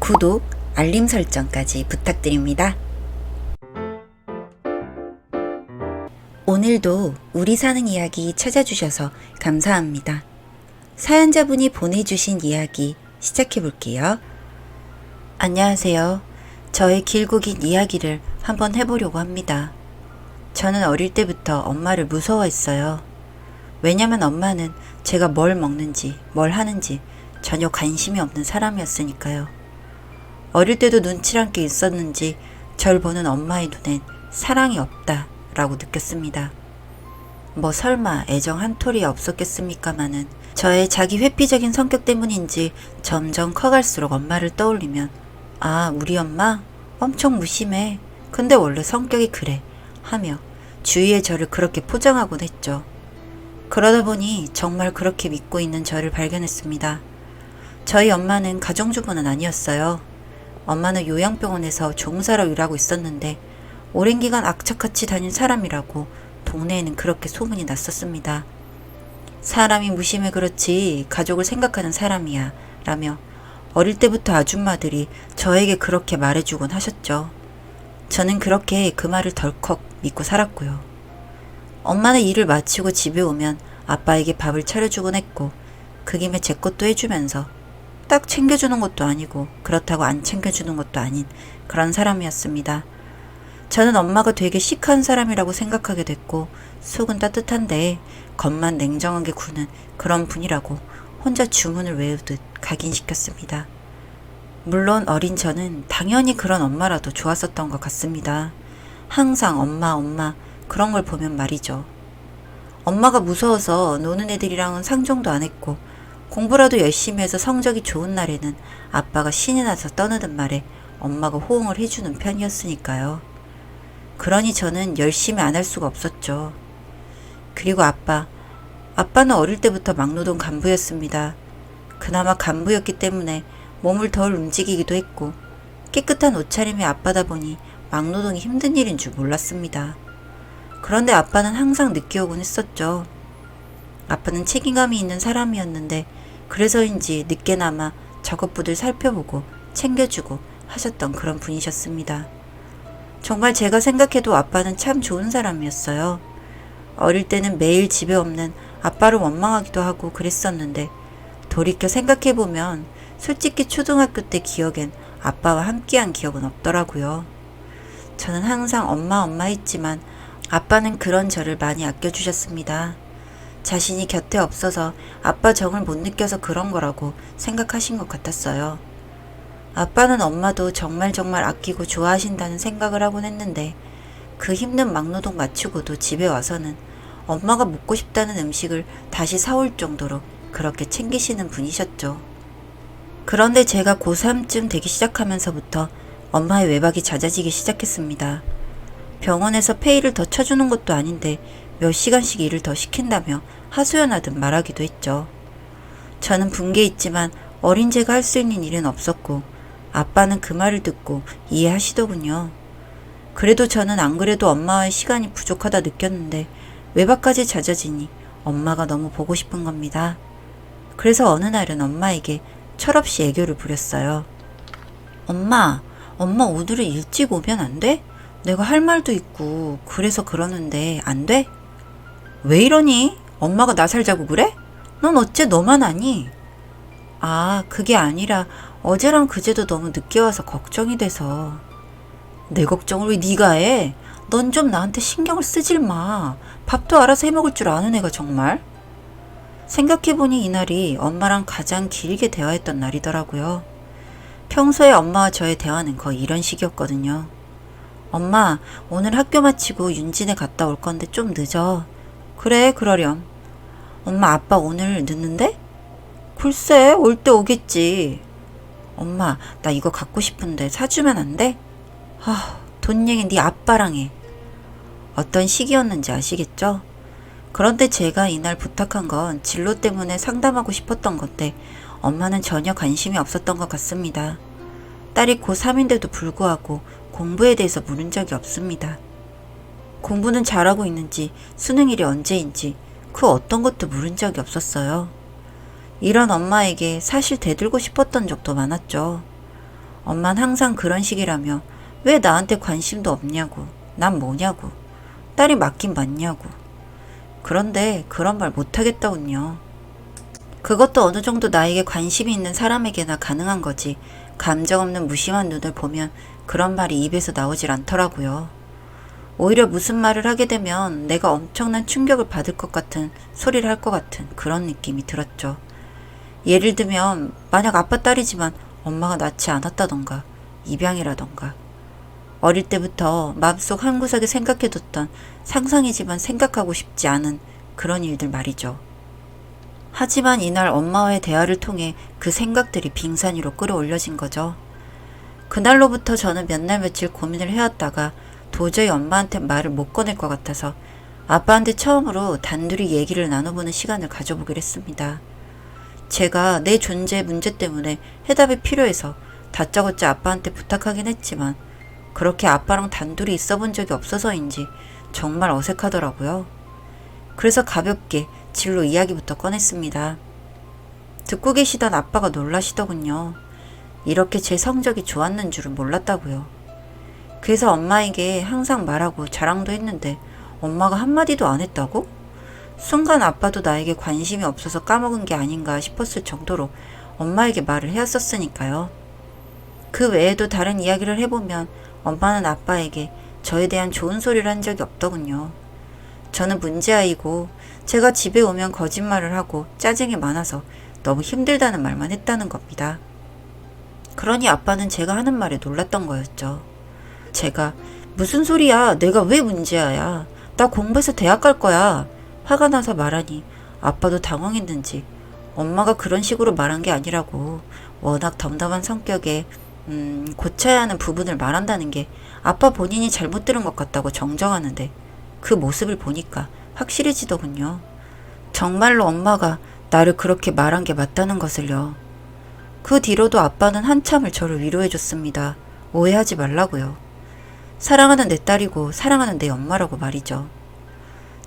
구독, 알림 설정까지 부탁드립니다. 오늘도 우리 사는 이야기 찾아주셔서 감사합니다. 사연자분이 보내주신 이야기 시작해볼게요. 안녕하세요. 저의 길고 긴 이야기를 한번 해보려고 합니다. 저는 어릴 때부터 엄마를 무서워했어요. 왜냐면 엄마는 제가 뭘 먹는지 뭘 하는지 전혀 관심이 없는 사람이었으니까요. 어릴 때도 눈치란 게 있었는지 절 보는 엄마의 눈엔 사랑이 없다라고 느꼈습니다. 뭐 설마 애정 한 톨이 없었겠습니까마는 저의 자기 회피적인 성격 때문인지 점점 커갈수록 엄마를 떠올리면 아, 우리 엄마 엄청 무심해. 근데 원래 성격이 그래 하며 주위에 저를 그렇게 포장하곤 했죠. 그러다 보니 정말 그렇게 믿고 있는 저를 발견했습니다. 저희 엄마는 가정주부는 아니었어요. 엄마는 요양병원에서 종사로 일하고 있었는데 오랜 기간 악착같이 다닌 사람이라고 동네에는 그렇게 소문이 났었습니다. 사람이 무심해 그렇지 가족을 생각하는 사람이야 라며 어릴 때부터 아줌마들이 저에게 그렇게 말해주곤 하셨죠. 저는 그렇게 그 말을 덜컥 믿고 살았고요. 엄마는 일을 마치고 집에 오면 아빠에게 밥을 차려주곤 했고 그 김에 제 것도 해주면서 딱 챙겨주는 것도 아니고 그렇다고 안 챙겨주는 것도 아닌 그런 사람이었습니다. 저는 엄마가 되게 시크한 사람이라고 생각하게 됐고 속은 따뜻한데 겉만 냉정하게 구는 그런 분이라고 혼자 주문을 외우듯 각인시켰습니다. 물론 어린 저는 당연히 그런 엄마라도 좋았었던 것 같습니다. 항상 엄마 그런 걸 보면 말이죠. 엄마가 무서워서 노는 애들이랑은 상종도 안 했고 공부라도 열심히 해서 성적이 좋은 날에는 아빠가 신이 나서 떠드는 말에 엄마가 호응을 해주는 편이었으니까요. 그러니 저는 열심히 안 할 수가 없었죠. 그리고 아빠는 어릴 때부터 막노동 간부였습니다. 그나마 간부였기 때문에 몸을 덜 움직이기도 했고 깨끗한 옷차림이 아빠다 보니 막노동이 힘든 일인 줄 몰랐습니다. 그런데 아빠는 항상 늦게 오곤 했었죠. 아빠는 책임감이 있는 사람이었는데 그래서인지 늦게나마 작업부들 살펴보고 챙겨주고 하셨던 그런 분이셨습니다. 정말 제가 생각해도 아빠는 참 좋은 사람이었어요. 어릴 때는 매일 집에 없는 아빠를 원망하기도 하고 그랬었는데 돌이켜 생각해보면 솔직히 초등학교 때 기억엔 아빠와 함께한 기억은 없더라고요. 저는 항상 엄마 했지만 아빠는 그런 저를 많이 아껴주셨습니다. 자신이 곁에 없어서 아빠 정을 못 느껴서 그런 거라고 생각하신 것 같았어요. 아빠는 엄마도 정말 아끼고 좋아하신다는 생각을 하곤 했는데 그 힘든 막노동 마치고도 집에 와서는 엄마가 먹고 싶다는 음식을 다시 사올 정도로 그렇게 챙기시는 분이셨죠. 그런데 제가 고3쯤 되기 시작하면서부터 엄마의 외박이 잦아지기 시작했습니다. 병원에서 페이를 더 쳐주는 것도 아닌데 몇 시간씩 일을 더 시킨다며 하소연하듯 말하기도 했죠. 저는 분개했지만 어린 제가 할 수 있는 일은 없었고 아빠는 그 말을 듣고 이해하시더군요. 그래도 저는 안 그래도 엄마와의 시간이 부족하다 느꼈는데 외박까지 잦아지니 엄마가 너무 보고 싶은 겁니다. 그래서 어느 날은 엄마에게 철없이 애교를 부렸어요. 엄마 오늘은 일찍 오면 안 돼? 내가 할 말도 있고 그래서 그러는데 안 돼? 왜 이러니? 엄마가 나 살자고 그래? 넌 어째 너만 아니? 아, 그게 아니라 어제랑 그제도 너무 늦게 와서 걱정이 돼서. 내 걱정을 왜 네가 해? 넌 좀 나한테 신경을 쓰질 마. 밥도 알아서 해먹을 줄 아는 애가 정말. 생각해보니 이날이 엄마랑 가장 길게 대화했던 날이더라고요. 평소에 엄마와 저의 대화는 거의 이런 식이었거든요. 엄마, 오늘 학교 마치고 윤진에 갔다 올 건데 좀 늦어. 그래, 그러렴. 엄마, 아빠 오늘 늦는데? 글쎄, 올 때 오겠지. 엄마, 나 이거 갖고 싶은데 사주면 안 돼? 돈 얘기 네 아빠랑 해. 어떤 시기였는지 아시겠죠? 그런데 제가 이날 부탁한 건 진로 때문에 상담하고 싶었던 건데 엄마는 전혀 관심이 없었던 것 같습니다. 딸이 고3인데도 불구하고 공부에 대해서 물은 적이 없습니다. 공부는 잘하고 있는지 수능일이 언제인지 그 어떤 것도 물은 적이 없었어요. 이런 엄마에게 사실 대들고 싶었던 적도 많았죠. 엄만 항상 그런 식이라며 왜 나한테 관심도 없냐고, 난 뭐냐고, 딸이 맞긴 맞냐고. 그런데 그런 말 못하겠다군요. 그것도 어느 정도 나에게 관심이 있는 사람에게나 가능한 거지. 감정 없는 무심한 눈을 보면 그런 말이 입에서 나오질 않더라고요. 오히려 무슨 말을 하게 되면 내가 엄청난 충격을 받을 것 같은 소리를 할 것 같은 그런 느낌이 들었죠. 예를 들면 만약 아빠 딸이지만 엄마가 낳지 않았다던가 입양이라던가 어릴 때부터 마음속 한구석에 생각해뒀던 상상이지만 생각하고 싶지 않은 그런 일들 말이죠. 하지만 이날 엄마와의 대화를 통해 그 생각들이 빙산 위로 끌어올려진 거죠. 그날로부터 저는 몇 날 며칠 고민을 해왔다가 도저히 엄마한테 말을 못 꺼낼 것 같아서 아빠한테 처음으로 단둘이 얘기를 나눠보는 시간을 가져보기로 했습니다. 제가 내 존재 문제 때문에 해답이 필요해서 다짜고짜 아빠한테 부탁하긴 했지만 그렇게 아빠랑 단둘이 있어본 적이 없어서인지 정말 어색하더라고요. 그래서 가볍게 진로 이야기부터 꺼냈습니다. 듣고 계시던 아빠가 놀라시더군요. 이렇게 제 성적이 좋았는 줄은 몰랐다고요. 그래서 엄마에게 항상 말하고 자랑도 했는데 엄마가 한마디도 안 했다고? 순간 아빠도 나에게 관심이 없어서 까먹은 게 아닌가 싶었을 정도로 엄마에게 말을 해왔었으니까요. 그 외에도 다른 이야기를 해보면 엄마는 아빠에게 저에 대한 좋은 소리를 한 적이 없더군요. 저는 문제아이고 제가 집에 오면 거짓말을 하고 짜증이 많아서 너무 힘들다는 말만 했다는 겁니다. 그러니 아빠는 제가 하는 말에 놀랐던 거였죠. 제가 무슨 소리야, 내가 왜 문제아야, 나 공부해서 대학 갈 거야 화가 나서 말하니 아빠도 당황했는지 엄마가 그런 식으로 말한 게 아니라고 워낙 덤덤한 성격에 고쳐야 하는 부분을 말한다는 게 아빠 본인이 잘못 들은 것 같다고 정정하는데 그 모습을 보니까 확실해지더군요. 정말로 엄마가 나를 그렇게 말한 게 맞다는 것을요. 그 뒤로도 아빠는 한참을 저를 위로해줬습니다. 오해하지 말라고요. 사랑하는 내 딸이고 사랑하는 내 엄마라고 말이죠.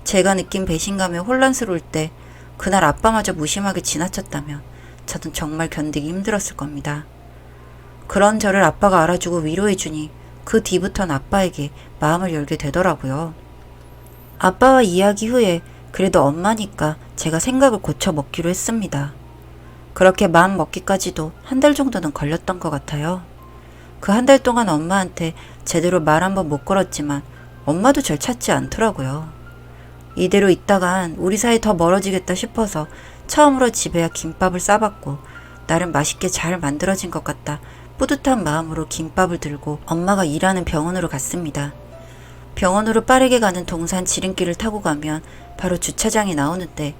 제가 느낀 배신감에 혼란스러울 때 그날 아빠마저 무심하게 지나쳤다면 저는 정말 견디기 힘들었을 겁니다. 그런 저를 아빠가 알아주고 위로해주니 그 뒤부터는 아빠에게 마음을 열게 되더라고요. 아빠와 이야기 후에 그래도 엄마니까 제가 생각을 고쳐 먹기로 했습니다. 그렇게 마음 먹기까지도 한 달 정도는 걸렸던 것 같아요. 그 한 달 동안 엄마한테 제대로 말 한 번 못 걸었지만 엄마도 절 찾지 않더라고요. 이대로 있다간 우리 사이 더 멀어지겠다 싶어서 처음으로 집에야 김밥을 싸봤고 나름 맛있게 잘 만들어진 것 같다 뿌듯한 마음으로 김밥을 들고 엄마가 일하는 병원으로 갔습니다. 병원으로 빠르게 가는 동산 지름길을 타고 가면 바로 주차장이 나오는데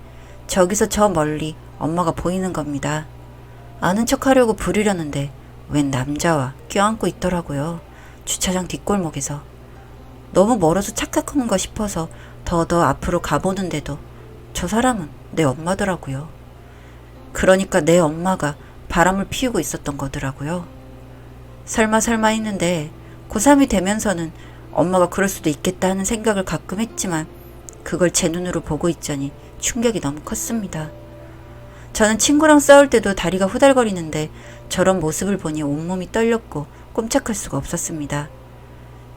저기서 저 멀리 엄마가 보이는 겁니다. 아는 척 하려고 부르려는데 웬 남자와 껴안고 있더라고요. 주차장 뒷골목에서. 너무 멀어서 착각하는가 싶어서 더더 앞으로 가보는데도 저 사람은 내 엄마더라고요. 그러니까 내 엄마가 바람을 피우고 있었던 거더라고요. 설마 했는데 고3이 되면서는 엄마가 그럴 수도 있겠다 하는 생각을 가끔 했지만 그걸 제 눈으로 보고 있자니 충격이 너무 컸습니다. 저는 친구랑 싸울 때도 다리가 후달거리는데 저런 모습을 보니 온몸이 떨렸고 꼼짝할 수가 없었습니다.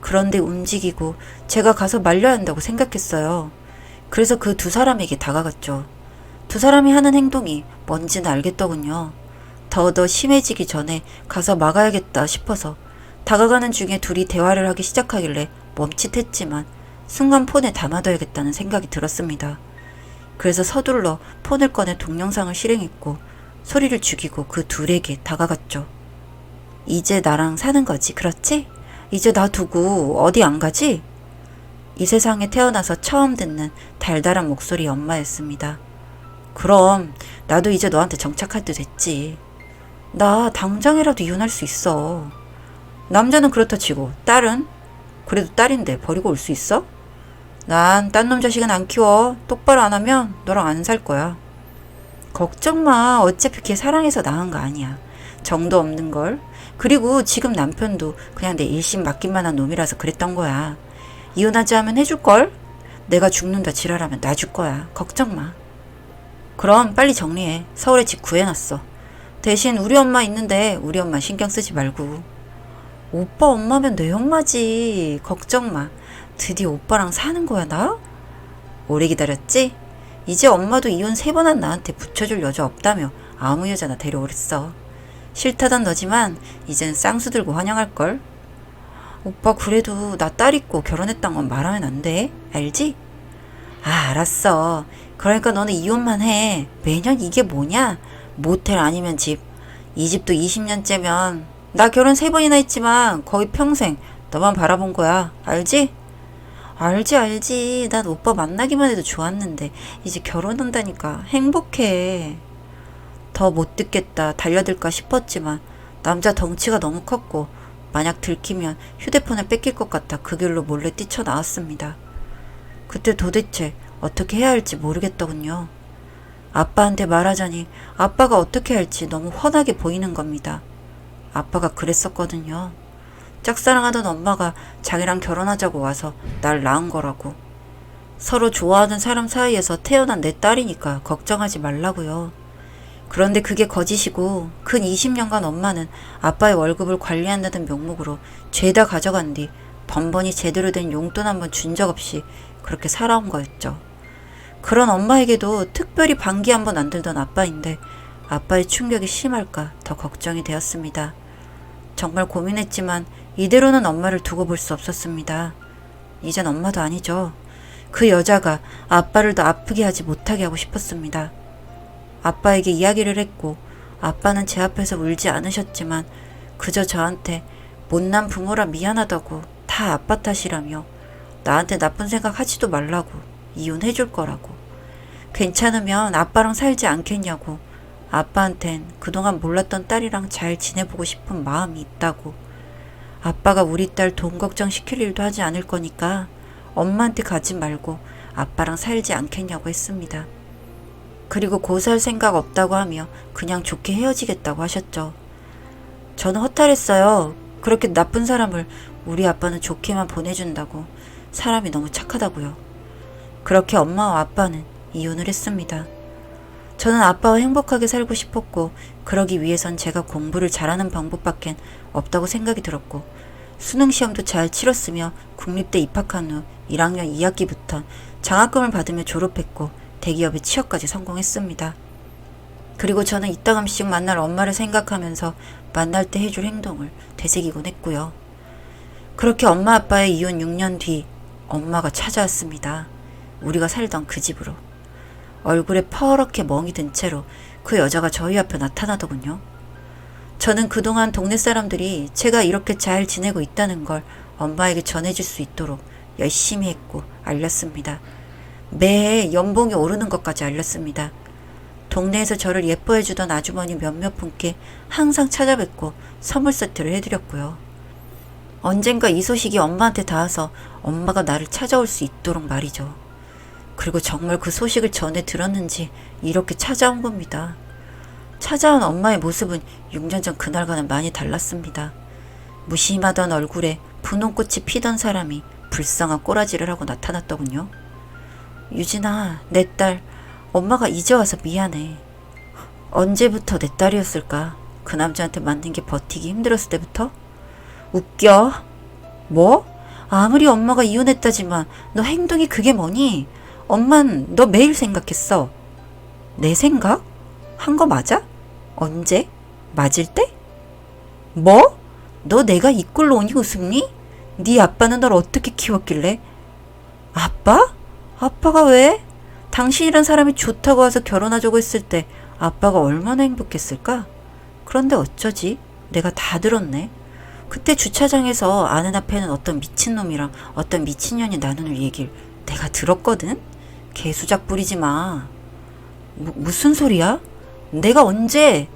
그런데 움직이고 제가 가서 말려야 한다고 생각했어요. 그래서 그 두 사람에게 다가갔죠. 두 사람이 하는 행동이 뭔지는 알겠더군요. 더 심해지기 전에 가서 막아야겠다 싶어서 다가가는 중에 둘이 대화를 하기 시작하길래 멈칫했지만 순간 폰에 담아둬야겠다는 생각이 들었습니다. 그래서 서둘러 폰을 꺼내 동영상을 실행했고 소리를 죽이고 그 둘에게 다가갔죠. 이제 나랑 사는 거지, 그렇지? 이제 나 두고 어디 안 가지? 이 세상에 태어나서 처음 듣는 달달한 목소리 엄마였습니다. 그럼 나도 이제 너한테 정착할 때 됐지. 나 당장이라도 이혼할 수 있어. 남자는 그렇다 치고 딸은? 그래도 딸인데 버리고 올 수 있어? 난 딴 놈 자식은 안 키워. 똑바로 안 하면 너랑 안 살 거야. 걱정 마. 어차피 걔 사랑해서 낳은 거 아니야. 정도 없는 걸. 그리고 지금 남편도 그냥 내 일심 맡긴만 한 놈이라서 그랬던 거야. 이혼하지 하면 해줄걸? 내가 죽는다 지랄하면 놔줄 거야. 걱정 마. 그럼 빨리 정리해. 서울에 집 구해놨어. 대신 우리 엄마 있는데 우리 엄마 신경 쓰지 말고. 오빠 엄마면 내 엄마지. 걱정 마. 드디어 오빠랑 사는 거야, 나? 오래 기다렸지? 이제 엄마도 이혼 3번 한 나한테 붙여줄 여자 없다며 아무 여자나 데려오랬어. 싫다던 너지만 이젠 쌍수 들고 환영할걸? 오빠 그래도 나 딸 있고 결혼했단 건 말하면 안 돼. 알지? 아, 알았어. 그러니까 너는 이혼만 해. 매년 이게 뭐냐? 모텔 아니면 집. 이 집도 20년째면 나 결혼 3번이나 했지만 거의 평생 너만 바라본 거야. 알지? 알지. 난 오빠 만나기만 해도 좋았는데 이제 결혼한다니까 행복해. 더 못 듣겠다 달려들까 싶었지만 남자 덩치가 너무 컸고 만약 들키면 휴대폰을 뺏길 것 같아 그 길로 몰래 뛰쳐나왔습니다. 그때 도대체 어떻게 해야 할지 모르겠더군요. 아빠한테 말하자니 아빠가 어떻게 할지 너무 훤하게 보이는 겁니다. 아빠가 그랬었거든요. 짝사랑하던 엄마가 자기랑 결혼하자고 와서 날 낳은 거라고. 서로 좋아하는 사람 사이에서 태어난 내 딸이니까 걱정하지 말라고요. 그런데 그게 거짓이고 근 20년간 엄마는 아빠의 월급을 관리한다는 명목으로 죄다 가져간 뒤 번번이 제대로 된 용돈 한 번 준 적 없이 그렇게 살아온 거였죠. 그런 엄마에게도 특별히 반기 한 번 안 들던 아빠인데 아빠의 충격이 심할까 더 걱정이 되었습니다. 정말 고민했지만 이대로는 엄마를 두고 볼 수 없었습니다. 이젠 엄마도 아니죠. 그 여자가 아빠를 더 아프게 하지 못하게 하고 싶었습니다. 아빠에게 이야기를 했고 아빠는 제 앞에서 울지 않으셨지만 그저 저한테 못난 부모라 미안하다고 다 아빠 탓이라며 나한테 나쁜 생각 하지도 말라고 이혼해 줄 거라고 괜찮으면 아빠랑 살지 않겠냐고 아빠한텐 그동안 몰랐던 딸이랑 잘 지내보고 싶은 마음이 있다고 아빠가 우리 딸 돈 걱정 시킬 일도 하지 않을 거니까 엄마한테 가지 말고 아빠랑 살지 않겠냐고 했습니다. 그리고 고사할 생각 없다고 하며 그냥 좋게 헤어지겠다고 하셨죠. 저는 허탈했어요. 그렇게 나쁜 사람을 우리 아빠는 좋게만 보내준다고. 사람이 너무 착하다고요. 그렇게 엄마와 아빠는 이혼을 했습니다. 저는 아빠와 행복하게 살고 싶었고 그러기 위해선 제가 공부를 잘하는 방법밖엔 없다고 생각이 들었고 수능시험도 잘 치렀으며 국립대 입학한 후 1학년 2학기부터 장학금을 받으며 졸업했고 대기업에 취업까지 성공했습니다. 그리고 저는 이따금씩 만날 엄마를 생각하면서 만날 때 해줄 행동을 되새기곤 했고요. 그렇게 엄마 아빠의 이혼 6년 뒤 엄마가 찾아왔습니다. 우리가 살던 그 집으로. 얼굴에 퍼렇게 멍이 든 채로 그 여자가 저희 앞에 나타나더군요. 저는 그동안 동네 사람들이 제가 이렇게 잘 지내고 있다는 걸 엄마에게 전해줄 수 있도록 열심히 했고 알렸습니다. 매해 연봉이 오르는 것까지 알렸습니다. 동네에서 저를 예뻐해주던 아주머니 몇몇 분께 항상 찾아뵙고 선물 세트를 해드렸고요. 언젠가 이 소식이 엄마한테 닿아서 엄마가 나를 찾아올 수 있도록 말이죠. 그리고 정말 그 소식을 전해 들었는지 이렇게 찾아온 겁니다. 찾아온 엄마의 모습은 6년 전 그날과는 많이 달랐습니다. 무심하던 얼굴에 분홍꽃이 피던 사람이 불쌍한 꼬라지를 하고 나타났더군요. 유진아, 내 딸, 엄마가 이제 와서 미안해. 언제부터 내 딸이었을까? 그 남자한테 맞는 게 버티기 힘들었을 때부터? 웃겨. 뭐? 아무리 엄마가 이혼했다지만 너 행동이 그게 뭐니? 엄만 너 매일 생각했어. 내 생각? 한 거 맞아? 언제? 맞을 때? 뭐? 너 내가 이 꼴로 오니 웃음니? 네 아빠는 널 어떻게 키웠길래? 아빠? 아빠가 왜? 당신이란 사람이 좋다고 와서 결혼하자고 했을 때 아빠가 얼마나 행복했을까? 그런데 어쩌지? 내가 다 들었네. 그때 주차장에서 아는 앞에는 어떤 미친놈이랑 어떤 미친년이 나누는 얘기를 내가 들었거든? 개수작 부리지 마. 무슨 소리야? 내가 언제?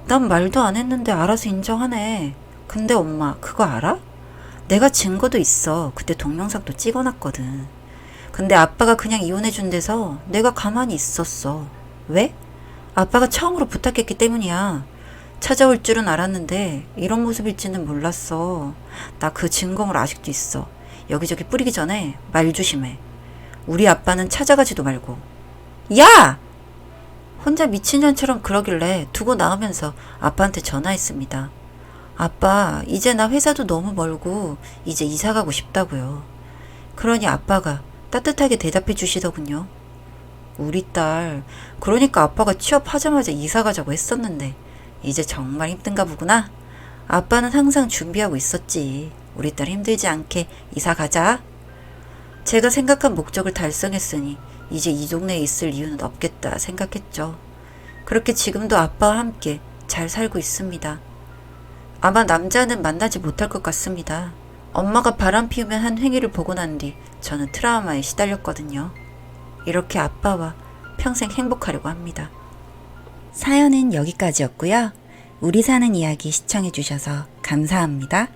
난 말도 안 했는데 알아서 인정하네. 근데 엄마 그거 알아? 내가 증거도 있어. 그때 동영상도 찍어놨거든. 근데 아빠가 그냥 이혼해준대서 내가 가만히 있었어. 왜? 아빠가 처음으로 부탁했기 때문이야. 찾아올 줄은 알았는데 이런 모습일지는 몰랐어. 나 그 증거물 아직도 있어. 여기저기 뿌리기 전에 말 조심해. 우리 아빠는 찾아가지도 말고. 야! 혼자 미친년처럼 그러길래 두고 나오면서 아빠한테 전화했습니다. 아빠, 이제 나 회사도 너무 멀고 이제 이사 가고 싶다고요. 그러니 아빠가 따뜻하게 대답해 주시더군요. 우리 딸, 그러니까 아빠가 취업하자마자 이사 가자고 했었는데 이제 정말 힘든가 보구나. 아빠는 항상 준비하고 있었지. 우리 딸 힘들지 않게 이사 가자. 제가 생각한 목적을 달성했으니 이제 이 동네에 있을 이유는 없겠다 생각했죠. 그렇게 지금도 아빠와 함께 잘 살고 있습니다. 아마 남자는 만나지 못할 것 같습니다. 엄마가 바람 피우면 한 행위를 보고 난 뒤 저는 트라우마에 시달렸거든요. 이렇게 아빠와 평생 행복하려고 합니다. 사연은 여기까지였고요. 우리 사는 이야기 시청해주셔서 감사합니다.